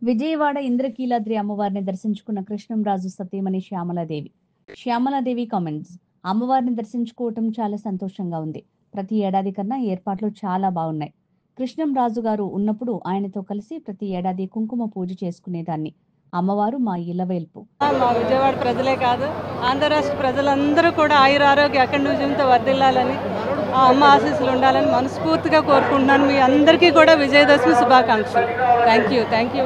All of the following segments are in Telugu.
విజయవాడ ఇంద్రకీలాద్రి అమ్మవారిని దర్శించుకున్న కృష్ణంరాజు సతీమణి శ్యామలాదేవి. శ్యామలాదేవి కామెంట్స్: అమ్మవారిని దర్శించుకోవటం చాలా సంతోషంగా ఉంది. ప్రతి ఏడాది కన్నా ఏర్పాట్లు చాలా బాగున్నాయి. కృష్ణంరాజు గారు ఉన్నప్పుడు ఆయనతో కలిసి ప్రతి ఏడాది కుంకుమ పూజ చేసుకునేదాన్ని. అమ్మవారు మా ఇలవేల్పు. మా విజయవాడ ప్రజలే కాదు, ఆంధ్ర రాష్ట్ర ప్రజలందరూ కూడా ఆయురారోగ్య అఖండ విజయంతో వర్ధిల్లాలని, ఆ అమ్మ ఆశీస్సులు ఉండాలని మనస్ఫూర్తిగా కోరుకుంటున్నాను. మీ అందరికీ కూడా విజయదశమి శుభాకాంక్షలు. Thank you.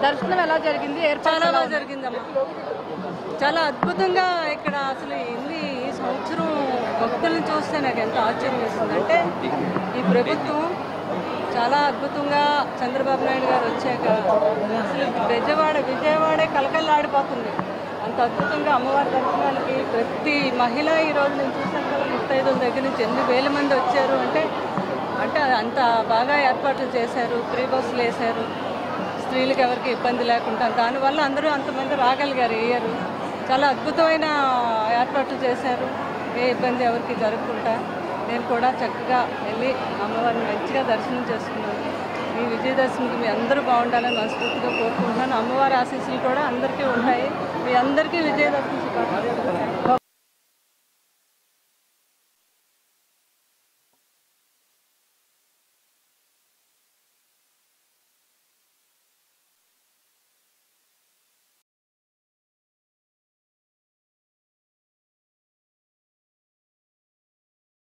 దర్శనం ఎలా జరిగింది? చాలా బాగా జరిగిందమ్మా. చాలా అద్భుతంగా ఇక్కడ అసలు ఈ సంవత్సరం భక్తులను చూస్తే నాకు ఎంత ఆశ్చర్యం వేస్తుంది అంటే, ఈ ప్రభుత్వం చాలా అద్భుతంగా చంద్రబాబు నాయుడు గారు వచ్చాక అసలు విజయవాడే కలకల్లాడిపోతుంది. అంత అద్భుతంగా అమ్మవారి దర్శనానికి ప్రతి మహిళ ఈరోజు నేను చూసాను కదా, 35 దగ్గర నుంచి ఎన్ని వేల మంది వచ్చారు అంటే అంత బాగా ఏర్పాట్లు చేశారు. ఫ్రీ బస్సులు వేశారు, స్త్రీలకు ఎవరికి ఇబ్బంది లేకుండా. దానివల్ల అందరూ అంతమంది రాగలిగారు. ఇయ్యారు చాలా అద్భుతమైన ఏర్పాట్లు చేశారు. ఏ ఇబ్బంది ఎవరికి జరగకుండా నేను కూడా చక్కగా వెళ్ళి అమ్మవారిని మంచిగా దర్శనం చేసుకున్నాను. ఈ విజయదశమికి మీ అందరూ బాగుండాలని మనస్ఫూర్తిగా కోరుకుంటున్నాను. అమ్మవారి ఆశీస్సులు కూడా అందరికీ ఉంటాయి. మీ అందరికీ విజయదశమి శుభాకాంక్షలు.